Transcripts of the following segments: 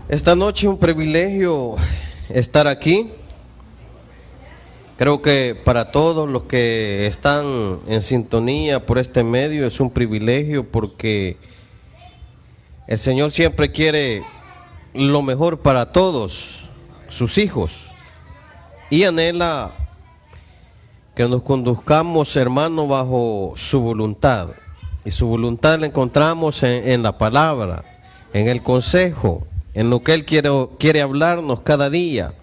Esta noche un privilegio estar aquí. Creo que para todos los que están en sintonía por este medio es un privilegio porque el Señor siempre quiere lo mejor para todos sus hijos y anhela que nos conduzcamos, hermano, bajo su voluntad. Y su voluntad la encontramos en la palabra, en el consejo, en lo que Él quiere hablarnos cada día,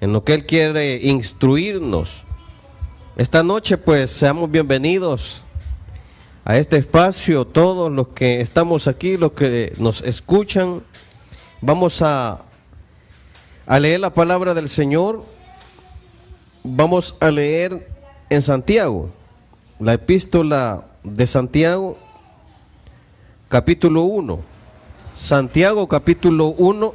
en lo que Él quiere instruirnos. Esta noche pues seamos bienvenidos a este espacio, todos los que estamos aquí, los que nos escuchan. Vamos a leer la palabra del Señor. Vamos a leer en Santiago, la epístola de Santiago, capítulo 1. Santiago, capítulo 1,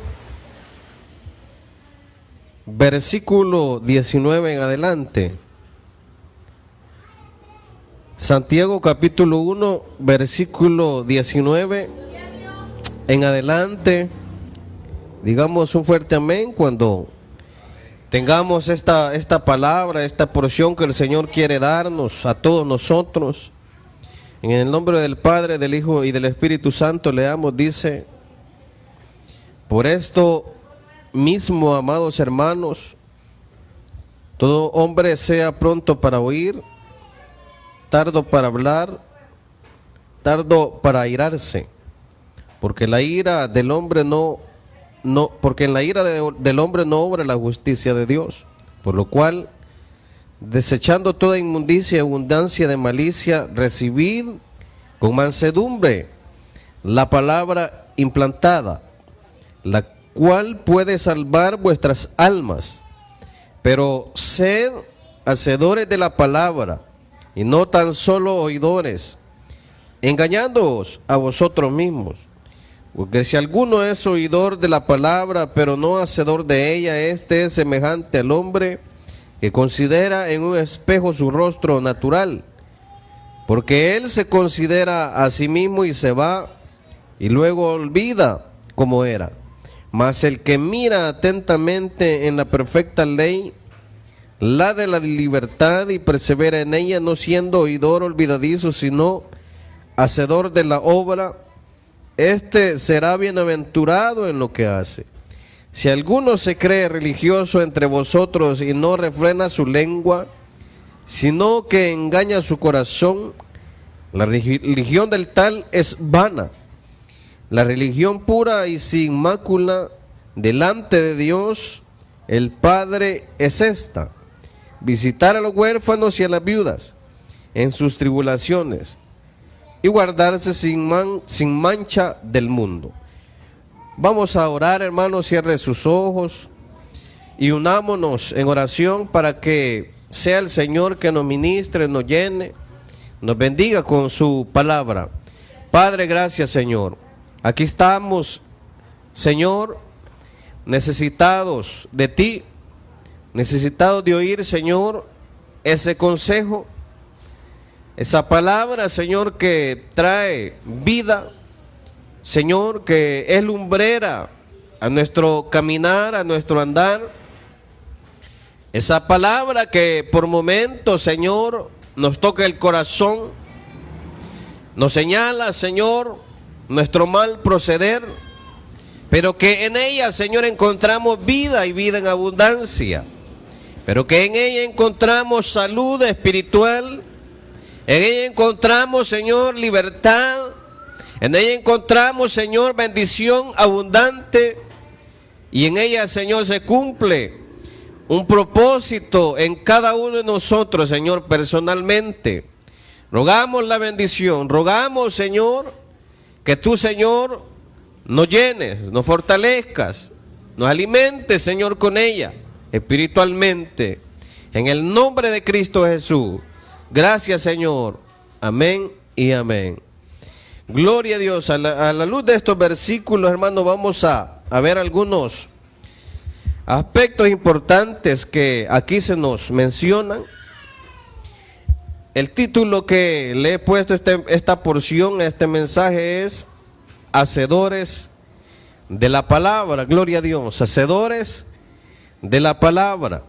versículo 19 en adelante. Santiago, capítulo 1, versículo 19 en adelante. Digamos un fuerte amén cuando tengamos esta palabra, esta porción que el Señor quiere darnos a todos nosotros. En el nombre del Padre, del Hijo y del Espíritu Santo leamos, dice: por esto mismo, amados hermanos, todo hombre sea pronto para oír, tardo para hablar, tardo para airarse, porque la ira del hombre porque en la ira del hombre no obra la justicia de Dios. Por lo cual, desechando toda inmundicia y abundancia de malicia, recibid con mansedumbre la palabra implantada, la cual puede salvar vuestras almas. Pero sed hacedores de la palabra, y no tan solo oidores, engañándoos a vosotros mismos. Porque si alguno es oidor de la palabra, pero no hacedor de ella, este es semejante al hombre que considera en un espejo su rostro natural, porque él se considera a sí mismo y se va, y luego olvida cómo era. Mas el que mira atentamente en la perfecta ley, la de la libertad, y persevera en ella, no siendo oidor olvidadizo, sino hacedor de la obra, este será bienaventurado en lo que hace. Si alguno se cree religioso entre vosotros y no refrena su lengua, sino que engaña su corazón, la religión del tal es vana. La religión pura y sin mácula delante de Dios el Padre es esta: visitar a los huérfanos y a las viudas en sus tribulaciones, y guardarse sin mancha del mundo. Vamos a orar, hermanos. Cierre sus ojos y unámonos en oración para que sea el Señor que nos ministre, nos llene, nos bendiga con su palabra. Padre, gracias, Señor. Aquí estamos, Señor, necesitados de ti, necesitados de oír, Señor, ese consejo, esa palabra, Señor, que trae vida, Señor, que es lumbrera a nuestro caminar, a nuestro andar. Esa palabra que por momentos, Señor, nos toca el corazón, nos señala, Señor, nuestro mal proceder, pero que en ella, Señor, encontramos vida y vida en abundancia, pero que en ella encontramos salud espiritual, en ella encontramos, Señor, libertad, en ella encontramos, Señor, bendición abundante, y en ella, Señor, se cumple un propósito en cada uno de nosotros, Señor, personalmente. Rogamos la bendición, rogamos, Señor, que tú, Señor, nos llenes, nos fortalezcas, nos alimentes, Señor, con ella, espiritualmente, en el nombre de Cristo Jesús. Gracias, Señor. Amén y amén. Gloria a Dios. A la luz de estos versículos, hermanos, vamos a ver algunos aspectos importantes que aquí se nos mencionan. El título que le he puesto esta porción, este mensaje, es: hacedores de la palabra, gloria a Dios, hacedores de la palabra.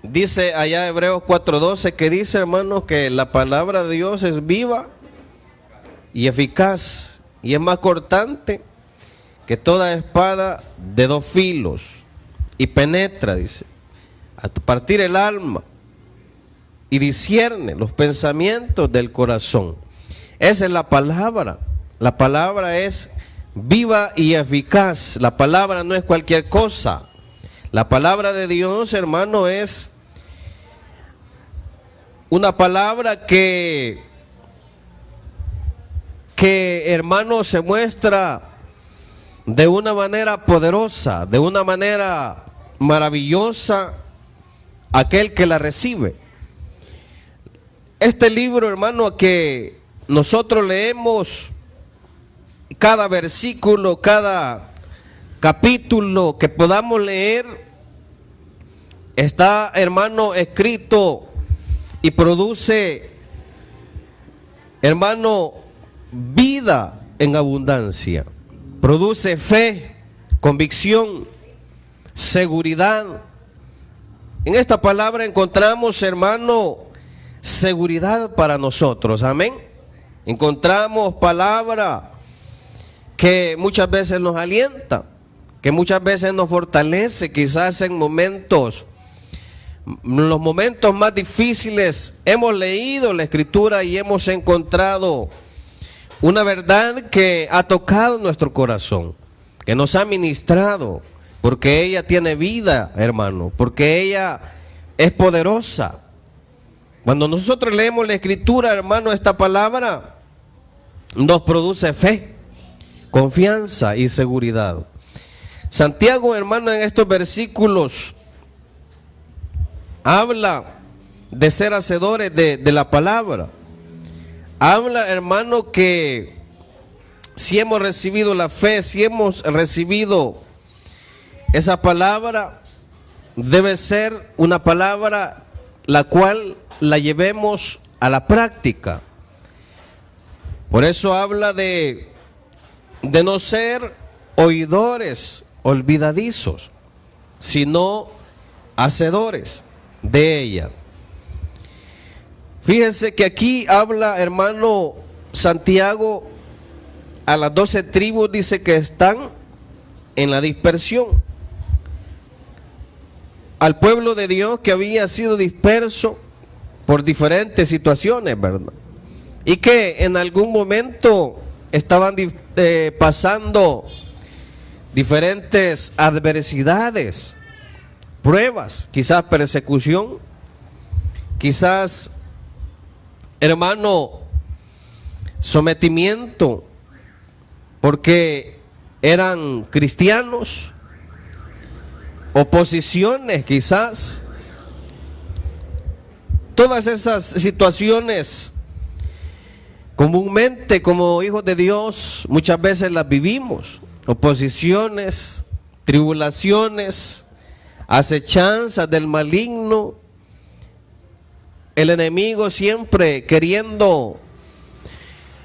Dice allá Hebreos 4:12 que dice, hermanos, que la palabra de Dios es viva y eficaz y es más cortante que toda espada de dos filos y penetra, dice, hasta partir el alma y discierne los pensamientos del corazón. Esa es la palabra. La palabra es viva y eficaz. La palabra no es cualquier cosa. La palabra de Dios, hermano, es una palabra que hermano, se muestra de una manera poderosa, de una manera maravillosa, aquel que la recibe. Este libro, hermano, que nosotros leemos, cada versículo, cada capítulo que podamos leer, está, hermano, escrito y produce, hermano, vida en abundancia. Produce fe, convicción, seguridad. En esta palabra encontramos, hermano, seguridad para nosotros. Amén. Encontramos palabra que muchas veces nos alienta, que muchas veces nos fortalece, quizás en momentos, los momentos más difíciles, hemos leído la Escritura y hemos encontrado una verdad que ha tocado nuestro corazón, que nos ha ministrado, porque ella tiene vida, hermano, porque ella es poderosa. Cuando nosotros leemos la Escritura, hermano, esta palabra nos produce fe, confianza y seguridad. Santiago, hermano, en estos versículos habla de ser hacedores de la palabra. Habla, hermano, que si hemos recibido la fe, si hemos recibido esa palabra, debe ser una palabra la cual la llevemos a la práctica. Por eso habla de no ser oidores olvidadizos, sino hacedores de ella. Fíjense que aquí habla, hermano, Santiago a las 12 tribus, dice que están en la dispersión. Al pueblo de Dios que había sido disperso por diferentes situaciones, ¿verdad? Y que en algún momento estaban pasando diferentes adversidades, pruebas, quizás persecución, quizás, hermano, sometimiento, porque eran cristianos, oposiciones quizás. Todas esas situaciones comúnmente como hijos de Dios muchas veces las vivimos. Oposiciones, tribulaciones, acechanzas del maligno, el enemigo siempre queriendo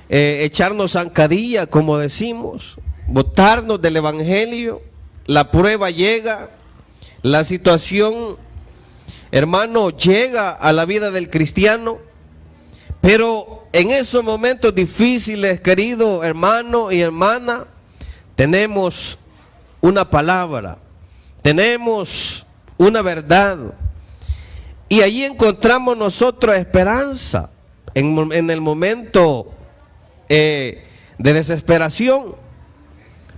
echarnos zancadilla, como decimos, botarnos del evangelio. La prueba llega, la situación, hermano, llega a la vida del cristiano, pero en esos momentos difíciles, querido hermano y hermana, tenemos una palabra, tenemos una verdad, y allí encontramos nosotros esperanza en el momento de desesperación.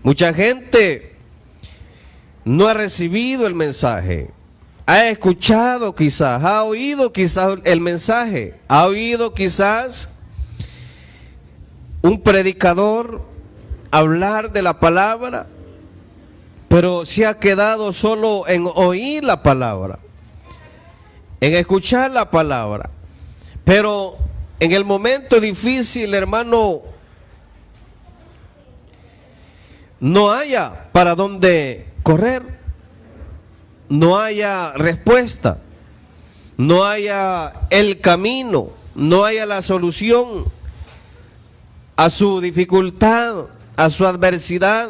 Mucha gente no ha recibido el mensaje, ha escuchado quizás, ha oído quizás el mensaje, ha oído quizás un predicador hablar de la palabra, pero se ha quedado solo en oír la palabra, en escuchar la palabra. Pero en el momento difícil, hermano, no haya para dónde correr, no haya respuesta, no haya el camino, no haya la solución a su dificultad, a su adversidad,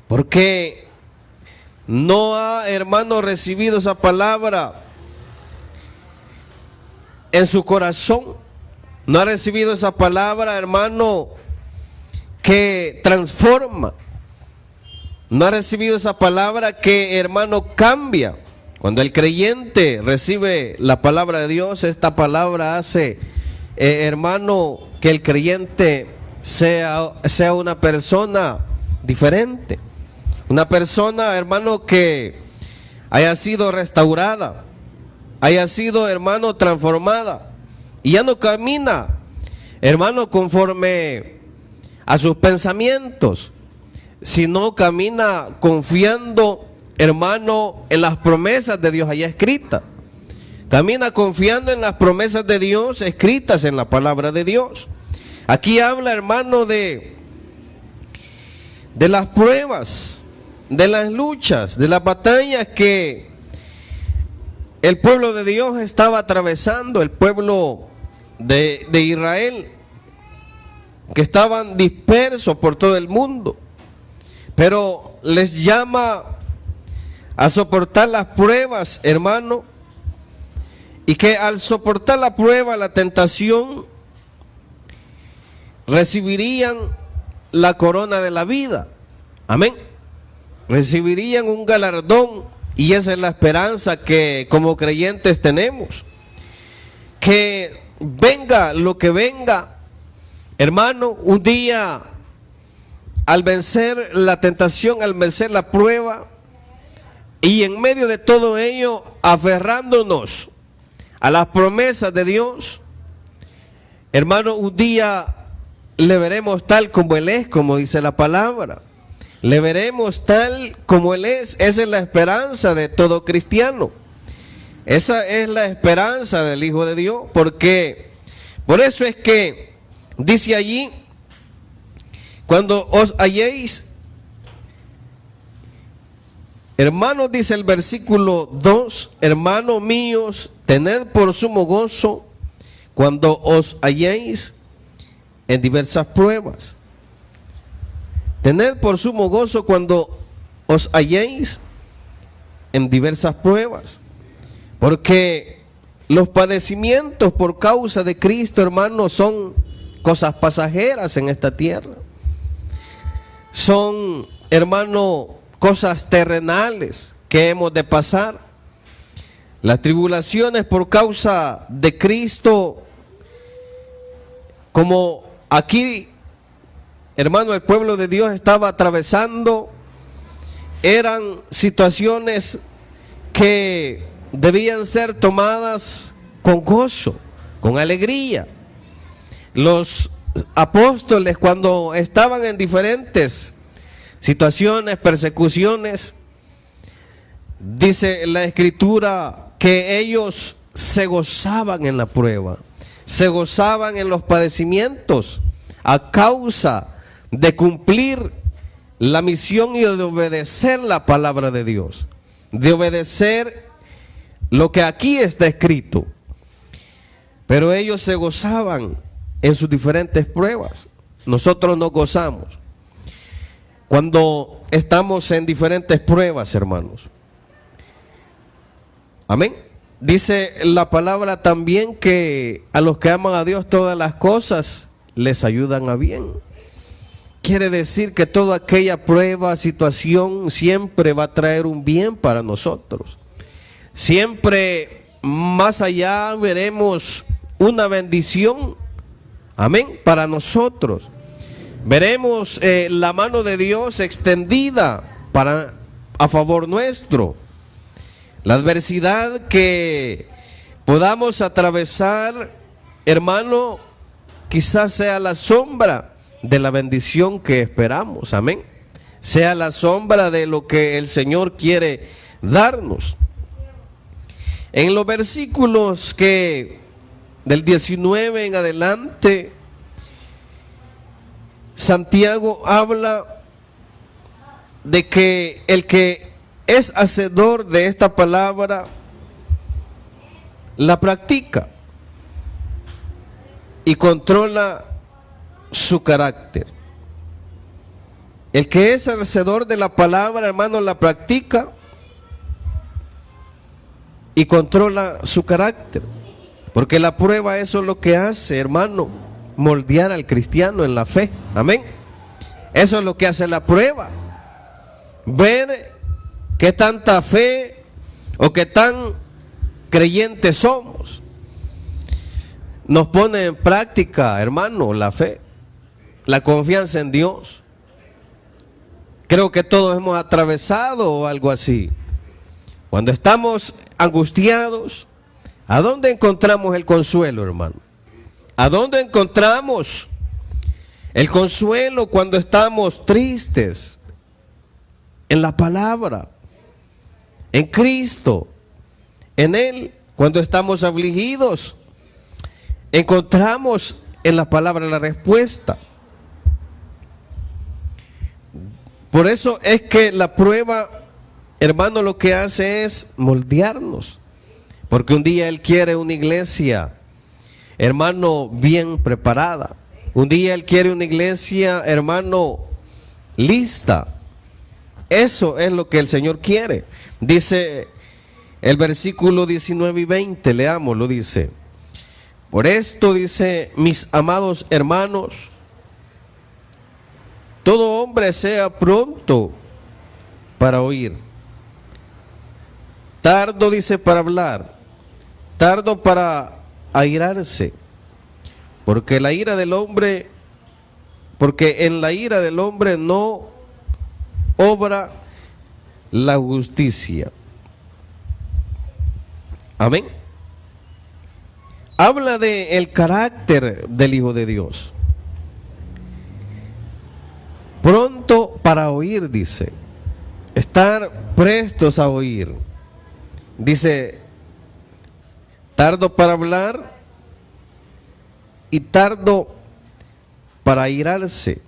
porque no ha, hermano, recibido esa palabra en su corazón, no ha recibido esa palabra, hermano, que transforma, no ha recibido esa palabra que, hermano, cambia. Cuando el creyente recibe la palabra de Dios, esta palabra hace, hermano, que el creyente sea una persona diferente, una persona, hermano, que haya sido restaurada, haya sido, hermano, transformada, y ya no camina, hermano, conforme a sus pensamientos, sino camina confiando, hermano, en las promesas de Dios allá escritas. Camina confiando en las promesas de Dios escritas en la palabra de Dios. Aquí habla, hermano, de las pruebas, de las luchas, de las batallas que el pueblo de Dios estaba atravesando, el pueblo de Israel, que estaban dispersos por todo el mundo, pero les llama a soportar las pruebas, hermano, y que al soportar la prueba, la tentación, recibirían la corona de la vida. Amén. Recibirían un galardón, y esa es la esperanza que como creyentes tenemos. Que venga lo que venga, hermano, un día, al vencer la tentación, al vencer la prueba, y en medio de todo ello, aferrándonos a las promesas de Dios, hermano, un día le veremos tal como Él es, como dice la palabra. Le veremos tal como Él es. Esa es la esperanza de todo cristiano. Esa es la esperanza del Hijo de Dios, porque por eso es que dice allí: cuando os halléis, hermanos, dice el versículo 2, hermanos míos, tened por sumo gozo cuando os halléis en diversas pruebas. Tened por sumo gozo cuando os halléis en diversas pruebas, porque los padecimientos por causa de Cristo, hermanos, son cosas pasajeras en esta tierra. Son, hermano, cosas terrenales que hemos de pasar. Las tribulaciones por causa de Cristo, como aquí, hermano, el pueblo de Dios estaba atravesando, eran situaciones que debían ser tomadas con gozo, con alegría. Los apóstoles, cuando estaban en diferentes situaciones, persecuciones, dice la Escritura que ellos se gozaban en la prueba, se gozaban en los padecimientos a causa de cumplir la misión y de obedecer la palabra de Dios, de obedecer lo que aquí está escrito. Pero ellos se gozaban en sus diferentes pruebas. Nosotros nos gozamos cuando estamos en diferentes pruebas, hermanos. Amén. Dice la palabra también que a los que aman a Dios todas las cosas les ayudan a bien. Quiere decir que toda aquella prueba, situación, siempre va a traer un bien para nosotros. Siempre más allá veremos una bendición, amén, para nosotros. Veremos la mano de Dios extendida a favor nuestro. La adversidad que podamos atravesar, hermano, quizás sea la sombra de la bendición que esperamos, amén. Sea la sombra de lo que el Señor quiere darnos. En los versículos que del 19 en adelante, Santiago habla de que el que es hacedor de esta palabra la practica y controla su carácter. El que es hacedor de la palabra, hermano, la practica y controla su carácter. Porque la prueba, eso es lo que hace, hermano, moldear al cristiano en la fe. Amén. Eso es lo que hace la prueba. Ver qué tanta fe o qué tan creyentes somos. Nos pone en práctica, hermano, la fe, la confianza en Dios. Creo que todos hemos atravesado algo así. Cuando estamos angustiados, ¿a dónde encontramos el consuelo, hermano? ¿A dónde encontramos el consuelo cuando estamos tristes? En la palabra, en Cristo, en Él. Cuando estamos afligidos, encontramos en la palabra la respuesta. Por eso es que la prueba, hermano, lo que hace es moldearnos. Porque un día Él quiere una iglesia, hermano, bien preparada. Un día Él quiere una iglesia, hermano, lista. Eso es lo que el Señor quiere. Dice el versículo 19 y 20, leámoslo, dice: por esto, dice, mis amados hermanos, todo hombre sea pronto para oír, tardo, dice, para hablar, tardo para airarse, porque en la ira del hombre no obra la justicia. Amén. Habla de el carácter del Hijo de Dios. Pronto para oír, dice. Estar prestos a oír. Dice, tardo para hablar y tardo para airarse.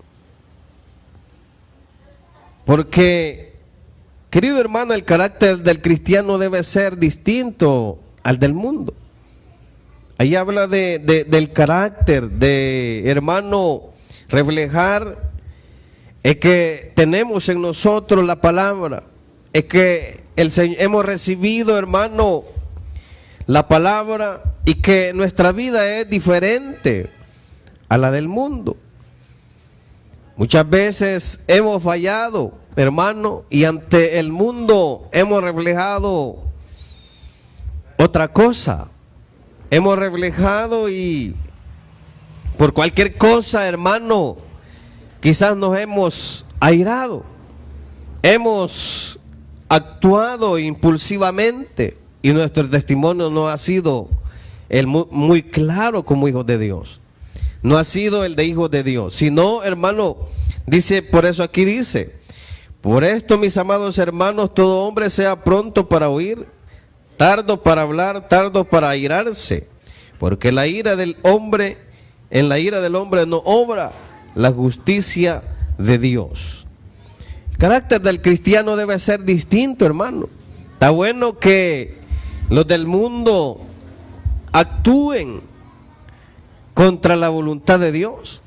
Porque, querido hermano, el carácter del cristiano debe ser distinto al del mundo. Ahí habla del carácter de, hermano, reflejar es que tenemos en nosotros la palabra, es que hemos recibido, hermano, la palabra, y que nuestra vida es diferente a la del mundo. Muchas veces hemos fallado, hermano, y ante el mundo hemos reflejado otra cosa. Hemos reflejado y por cualquier cosa, hermano, quizás nos hemos airado. Hemos actuado impulsivamente y nuestro testimonio no ha sido muy claro como hijos de Dios. No ha sido el de hijos de Dios, sino, hermano, dice, por eso aquí dice: por esto, mis amados hermanos, todo hombre sea pronto para oír, tardo para hablar, tardo para airarse, porque en la ira del hombre no obra la justicia de Dios. El carácter del cristiano debe ser distinto, hermano. Está bueno que los del mundo actúen contra la voluntad de Dios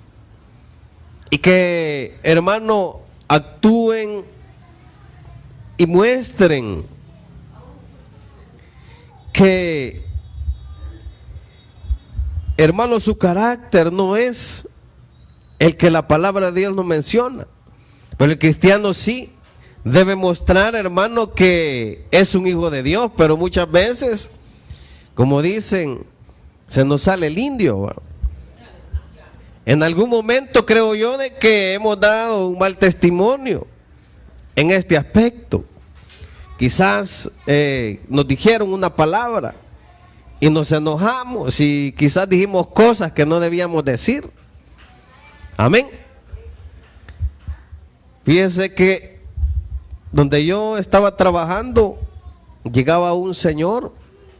y que, hermano, actúen y muestren que, hermano, su carácter no es el que la palabra de Dios nos menciona. Pero el cristiano sí debe mostrar, hermano, que es un hijo de Dios, pero muchas veces, como dicen, se nos sale el indio, ¿va? En algún momento creo yo de que hemos dado un mal testimonio en este aspecto. Quizás nos dijeron una palabra y nos enojamos y quizás dijimos cosas que no debíamos decir. Amén. Fíjense que donde yo estaba trabajando, llegaba un señor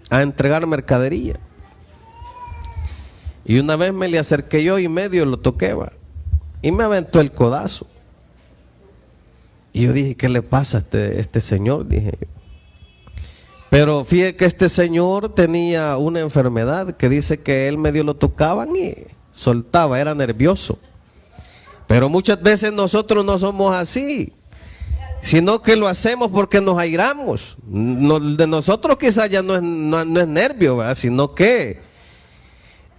a entregar mercadería. Y una vez me le acerqué yo y medio lo toqué, ¿va? Y me aventó el codazo. Y yo dije, ¿qué le pasa a este señor? Dije yo. Pero fíjate que este señor tenía una enfermedad que dice que él medio lo tocaban y soltaba, era nervioso. Pero muchas veces nosotros no somos así, sino que lo hacemos porque nos airamos. De nosotros quizás ya no es nervio, ¿verdad? Sino que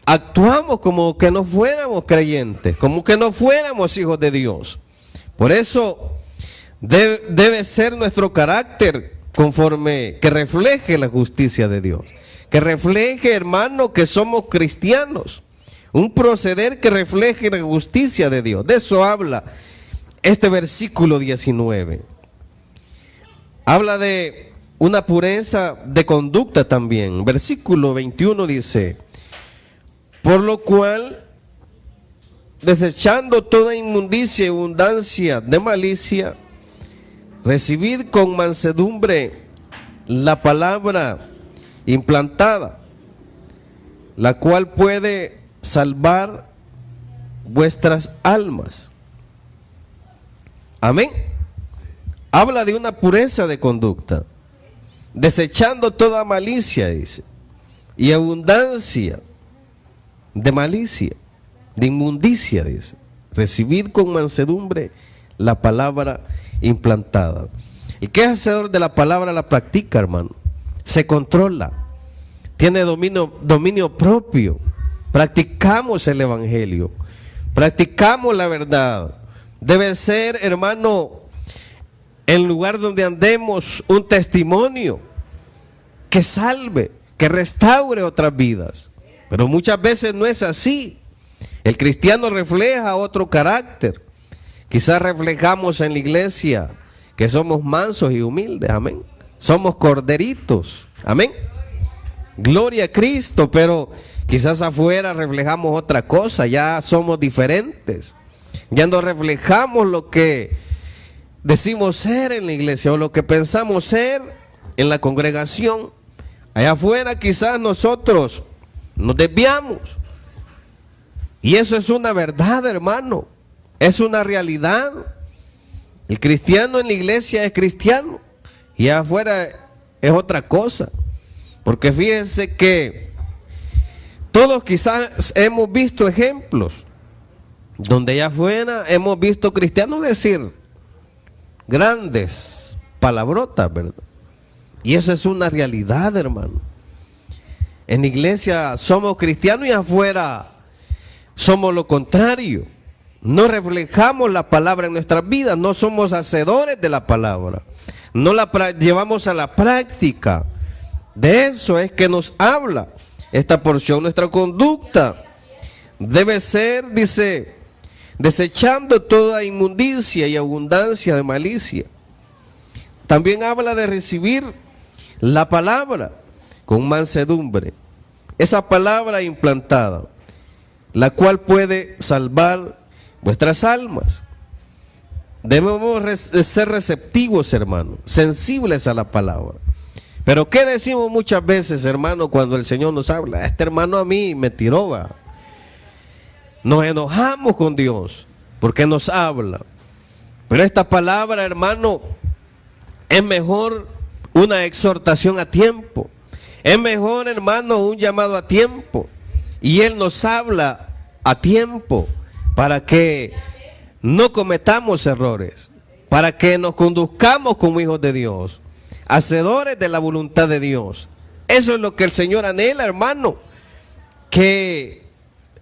actuamos como que no fuéramos creyentes, como que no fuéramos hijos de Dios. Por eso debe ser nuestro carácter conforme que refleje la justicia de Dios, que refleje, hermano, que somos cristianos, un proceder que refleje la justicia de Dios. De eso habla este versículo 19. Habla de una pureza de conducta también. Versículo 21 dice: por lo cual, desechando toda inmundicia y abundancia de malicia, recibid con mansedumbre la palabra implantada, la cual puede salvar vuestras almas. Amén. Habla de una pureza de conducta, desechando toda malicia, dice, y abundancia de malicia, de inmundicia, dice. Recibid con mansedumbre la palabra implantada. El que es hacedor de la palabra la practica, hermano. Se controla, tiene dominio propio. Practicamos el evangelio, practicamos la verdad. Debe ser, hermano, el lugar donde andemos, un testimonio que salve, que restaure otras vidas. Pero muchas veces no es así. El cristiano refleja otro carácter. Quizás reflejamos en la iglesia que somos mansos y humildes, amén. Somos corderitos, amén. Gloria a Cristo, pero quizás afuera reflejamos otra cosa, ya somos diferentes. Ya no reflejamos lo que decimos ser en la iglesia o lo que pensamos ser en la congregación. Allá afuera quizás nosotros nos desviamos. Y eso es una verdad, hermano. Es una realidad. El cristiano en la iglesia es cristiano y allá afuera es otra cosa. Porque fíjense que todos quizás hemos visto ejemplos donde allá afuera hemos visto cristianos decir grandes palabrotas, ¿verdad? Y eso es una realidad, hermano. En la iglesia somos cristianos y afuera somos lo contrario. No reflejamos la palabra en nuestras vidas, no somos hacedores de la palabra, no la llevamos a la práctica. De eso es que nos habla esta porción. Nuestra conducta debe ser, dice, desechando toda inmundicia y abundancia de malicia. También habla de recibir la palabra con mansedumbre, esa palabra implantada, la cual puede salvar vuestras almas. Debemos ser receptivos, hermano, sensibles a la palabra. Pero ¿qué decimos muchas veces, hermano, cuando el Señor nos habla? Este hermano a mí me tiró, ¿va? Nos enojamos con Dios porque nos habla. Pero esta palabra, hermano, es mejor una exhortación a tiempo. Es mejor, hermano, un llamado a tiempo. Y Él nos habla a tiempo para que no cometamos errores, para que nos conduzcamos como hijos de Dios, hacedores de la voluntad de Dios. Eso es lo que el Señor anhela, hermano, que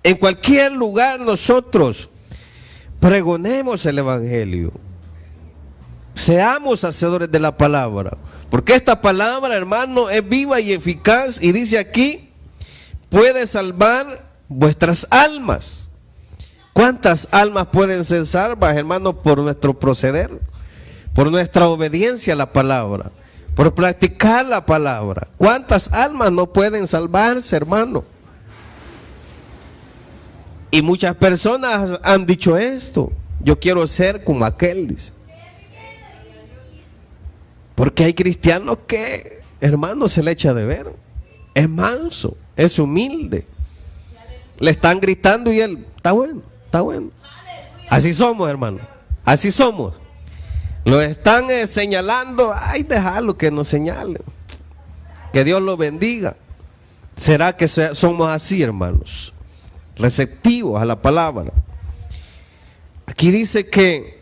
en cualquier lugar nosotros pregonemos el evangelio, seamos hacedores de la palabra, porque esta palabra, hermano, es viva y eficaz, y dice aquí, puede salvar vuestras almas. ¿Cuántas almas pueden ser salvas, hermano, por nuestro proceder, por nuestra obediencia a la palabra, por practicar la palabra? ¿Cuántas almas no pueden salvarse, hermano? Y muchas personas han dicho esto: yo quiero ser como aquel, dice. Porque hay cristianos que, hermano, se le echa de ver. Es manso, es humilde. Le están gritando y él, está bueno, está bueno. Así somos, hermano, así somos. Lo están señalando, ay, déjalo que nos señalen. Que Dios lo bendiga. ¿Será que somos así, hermanos? Receptivos a la palabra. Aquí dice que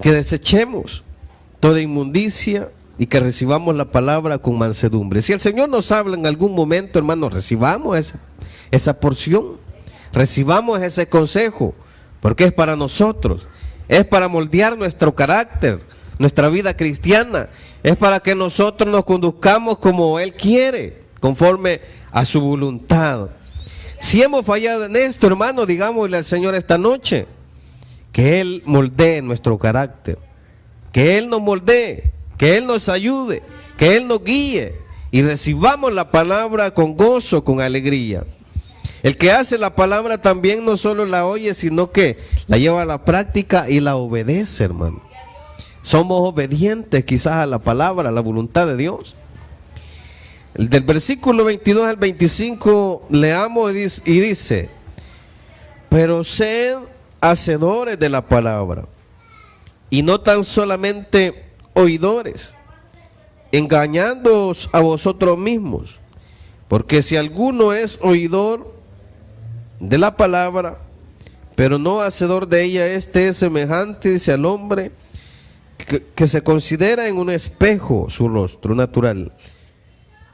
desechemos toda inmundicia y que recibamos la palabra con mansedumbre. Si el Señor nos habla en algún momento, hermano, recibamos esa porción, recibamos ese consejo, porque es para nosotros, es para moldear nuestro carácter, nuestra vida cristiana, es para que nosotros nos conduzcamos como Él quiere, conforme a su voluntad. Si hemos fallado en esto, hermano, digámosle al Señor esta noche, que Él moldee nuestro carácter, que Él nos moldee, que Él nos ayude, que Él nos guíe y recibamos la palabra con gozo, con alegría. El que hace la palabra también no solo la oye, sino que la lleva a la práctica y la obedece, hermano. Somos obedientes quizás a la palabra, a la voluntad de Dios. Del versículo 22 al 25 leamos y dice: pero sed hacedores de la palabra, y no tan solamente oidores, engañándoos a vosotros mismos, porque si alguno es oidor de la palabra, pero no hacedor de ella, este es semejante, dice, al hombre que se considera en un espejo su rostro natural,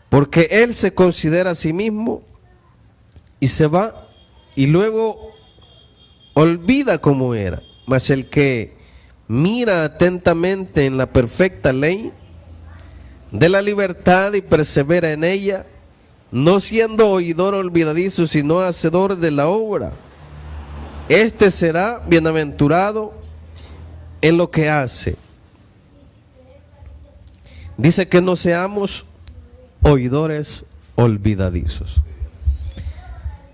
porque él se considera a sí mismo y se va y luego olvida cómo era. Mas el que mira atentamente en la perfecta ley de la libertad y persevera en ella, no siendo oidor olvidadizo, sino hacedor de la obra, este será bienaventurado en lo que hace. Dice que no seamos oidores olvidadizos.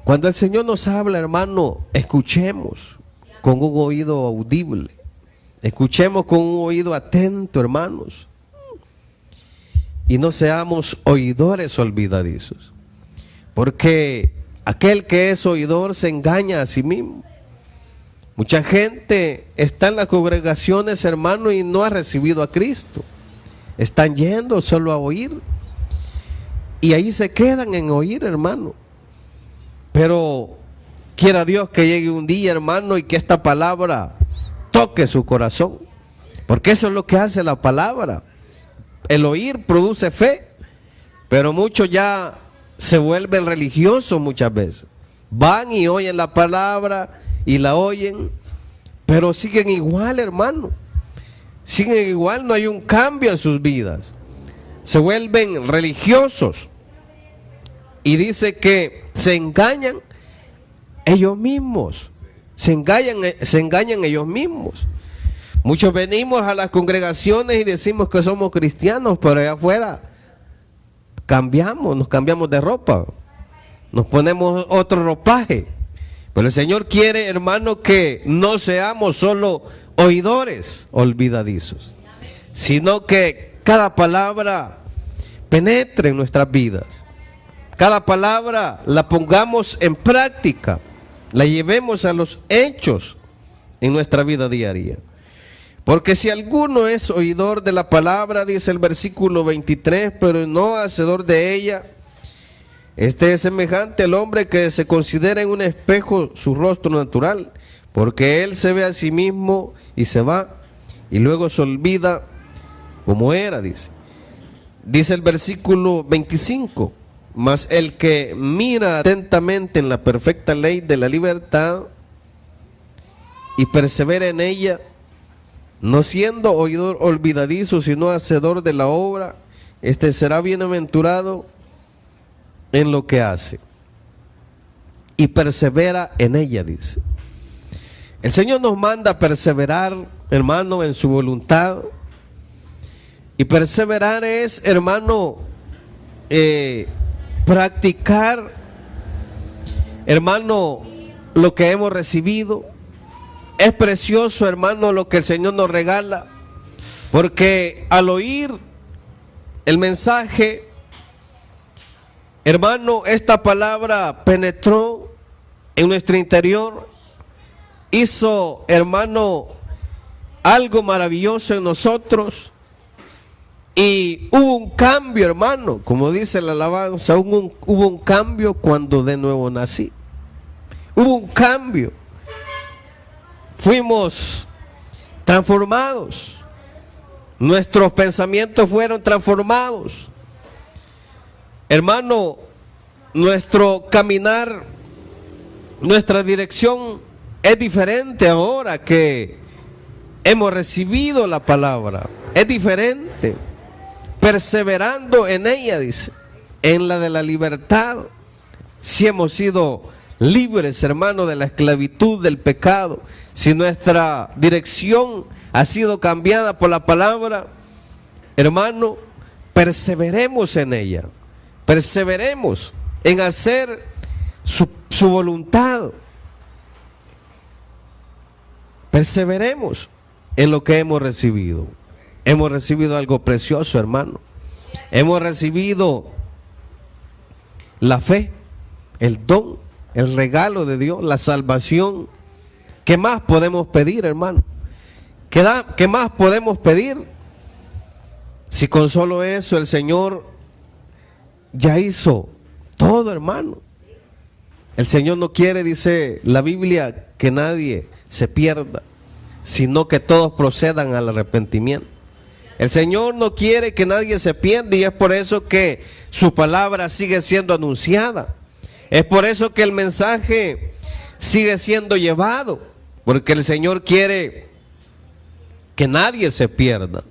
Cuando el Señor nos habla, hermano, escuchemos con un oído audible, escuchemos con un oído atento, hermanos, y no seamos oidores olvidadizos, porque aquel que es oidor se engaña a sí mismo. Mucha gente está en las congregaciones, hermano, y no ha recibido a Cristo. Están yendo solo a oír y ahí se quedan en oír, hermano. Pero quiera Dios que llegue un día, hermano, y que esta palabra toque su corazón, porque eso es lo que hace la palabra. El oír produce fe, pero muchos ya se vuelven religiosos muchas veces. Van y oyen la palabra y la oyen, pero siguen igual, hermano. Siguen igual, no hay un cambio en sus vidas. Se vuelven religiosos. Y dice que se engañan ellos mismos. Se engañan ellos mismos. Muchos venimos a las congregaciones y decimos que somos cristianos, pero allá afuera nos cambiamos de ropa, nos ponemos otro ropaje. Pero el Señor quiere, hermano, que no seamos solo oidores olvidadizos, sino que cada palabra penetre en nuestras vidas. Cada palabra la pongamos en práctica, la llevemos a los hechos en nuestra vida diaria. Porque si alguno es oidor de la palabra, dice el versículo 23, pero no hacedor de ella, este es semejante al hombre que se considera en un espejo su rostro natural, porque él se ve a sí mismo y se va, y luego se olvida como era, dice. Dice el versículo 25, mas el que mira atentamente en la perfecta ley de la libertad y persevera en ella, no siendo oidor olvidadizo, sino hacedor de la obra, este será bienaventurado en lo que hace. Y persevera en ella, dice. El Señor nos manda a perseverar, hermano, en su voluntad. Y perseverar es, hermano, practicar, hermano, lo que hemos recibido. Es precioso, hermano, lo que el Señor nos regala, porque al oír el mensaje, hermano, esta palabra penetró en nuestro interior, hizo, hermano, algo maravilloso en nosotros, y hubo un cambio, hermano, como dice la alabanza, hubo un cambio cuando de nuevo nací. Hubo un cambio. fuimos transformados. Nuestros pensamientos fueron transformados. Hermano, nuestro caminar, nuestra dirección es diferente ahora que hemos recibido la palabra. Es diferente. Perseverando en ella, dice, en la de la libertad. Si hemos sido libres, hermano, de la esclavitud del pecado, si nuestra dirección ha sido cambiada por la palabra, hermano, perseveremos en ella. Perseveremos en hacer su voluntad. Perseveremos en lo que hemos recibido. Hemos recibido algo precioso, hermano. Hemos recibido la fe, el don, el regalo de Dios, la salvación. ¿Qué más podemos pedir, hermano? ¿Qué más podemos pedir? Si con solo eso el Señor ya hizo todo, hermano. El Señor no quiere, dice la Biblia, que nadie se pierda, sino que todos procedan al arrepentimiento. El Señor no quiere que nadie se pierda, y es por eso que su palabra sigue siendo anunciada. Es por eso que el mensaje sigue siendo llevado, porque el Señor quiere que nadie se pierda.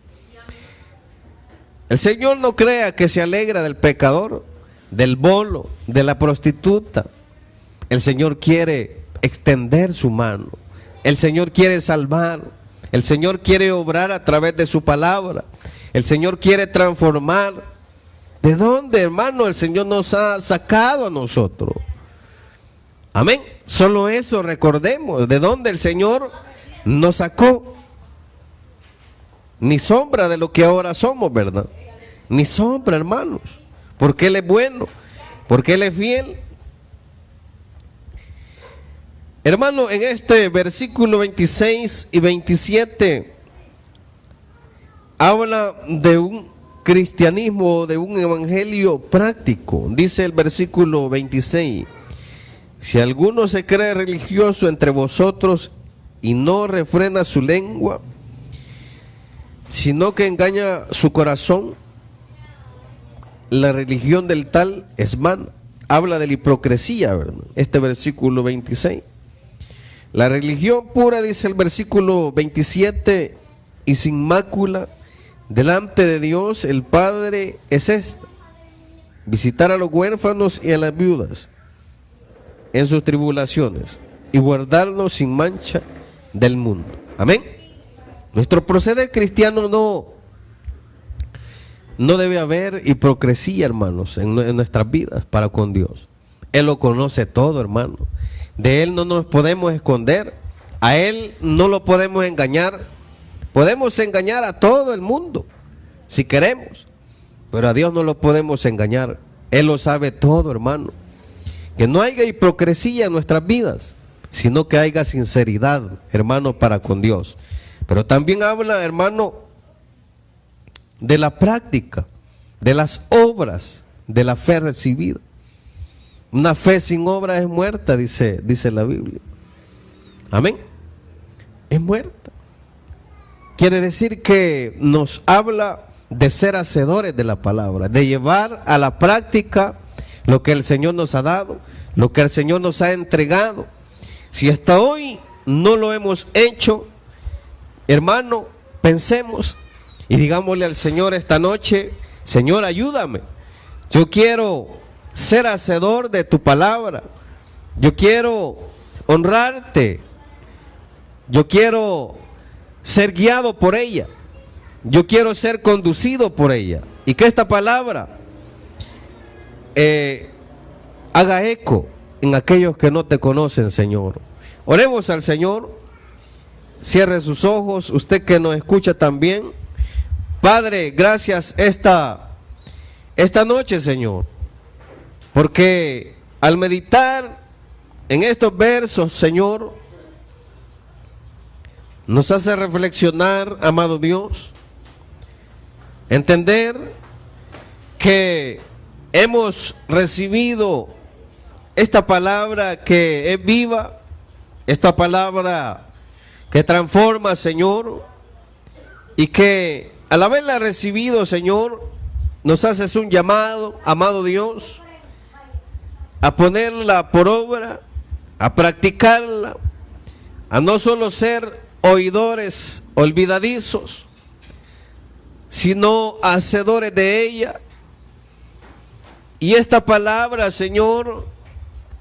El Señor no crea que se alegra del pecador, del bolo, de la prostituta. El Señor quiere extender su mano. El Señor quiere salvar. El Señor quiere obrar a través de su palabra. El Señor quiere transformar. ¿De dónde, hermano, el Señor nos ha sacado a nosotros? Amén. Solo eso recordemos. ¿De dónde el Señor nos sacó? Ni sombra de lo que ahora somos, ¿verdad? Ni sombra, hermanos. Porque Él es bueno. Porque Él es fiel. Hermano, en este versículo 26 y 27 habla de un cristianismo, de un evangelio práctico. Dice el versículo 26: si alguno se cree religioso entre vosotros y no refrena su lengua, sino que engaña su corazón, la religión del tal es vana. Habla de la hipocresía, ¿verdad? Este versículo 26. La religión pura, dice el versículo 27, y sin mácula delante de Dios el Padre es esta: visitar a los huérfanos y a las viudas en sus tribulaciones y guardarlos sin mancha del mundo. Amén. Nuestro proceder cristiano no debe haber hipocresía, hermanos, en nuestras vidas para con Dios. Él lo conoce todo, hermano. De Él no nos podemos esconder. A Él no lo podemos engañar. Podemos engañar a todo el mundo si queremos, pero a Dios no lo podemos engañar. Él lo sabe todo, hermano. Que no haya hipocresía en nuestras vidas, sino que haya sinceridad, hermano, para con Dios. Pero también habla, hermano, de la práctica, de las obras, de la fe recibida. Una fe sin obra es muerta, dice la Biblia. Amén. Es muerta. Quiere decir que nos habla de ser hacedores de la palabra, de llevar a la práctica lo que el Señor nos ha dado, lo que el Señor nos ha entregado. Si hasta hoy no lo hemos hecho, hermano, pensemos y digámosle al Señor esta noche: Señor, ayúdame. Yo quiero ser hacedor de tu palabra. Yo quiero honrarte. Yo quiero ser guiado por ella. Yo quiero ser conducido por ella. Y que esta palabra haga eco en aquellos que no te conocen, Señor. Oremos al Señor. Cierre sus ojos, usted que nos escucha también. Padre, gracias esta noche, Señor, porque al meditar en estos versos, Señor, nos hace reflexionar, amado Dios, entender que hemos recibido esta palabra que es viva, esta palabra que transforma, Señor, y que al haberla recibido, Señor, nos haces un llamado, amado Dios, a ponerla por obra, a practicarla, a no solo ser oidores olvidadizos, sino hacedores de ella. Y esta palabra, Señor,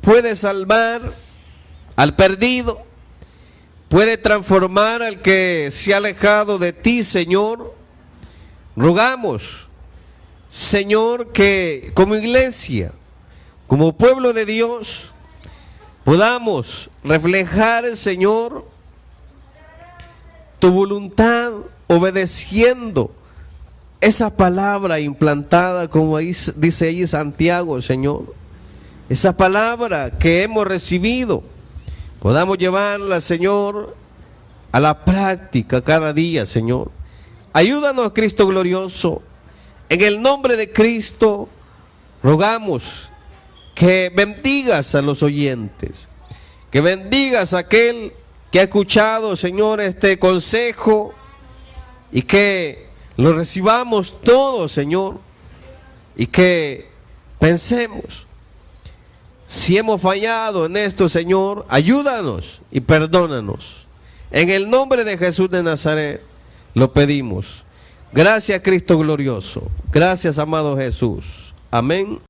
puede salvar al perdido, puede transformar al que se ha alejado de ti, Señor. Rogamos, Señor, que como iglesia, como pueblo de Dios, podamos reflejar, Señor, tu voluntad, obedeciendo esa palabra implantada, como dice ahí Santiago, Señor. Esa palabra que hemos recibido, podamos llevarla, Señor, a la práctica cada día, Señor. Ayúdanos, Cristo glorioso. En el nombre de Cristo, rogamos que bendigas a los oyentes, que bendigas a aquel que ha escuchado, Señor, este consejo, y que lo recibamos todos, Señor, y que pensemos, si hemos fallado en esto, Señor, ayúdanos y perdónanos. En el nombre de Jesús de Nazaret lo pedimos. Gracias, Cristo glorioso. Gracias, amado Jesús. Amén.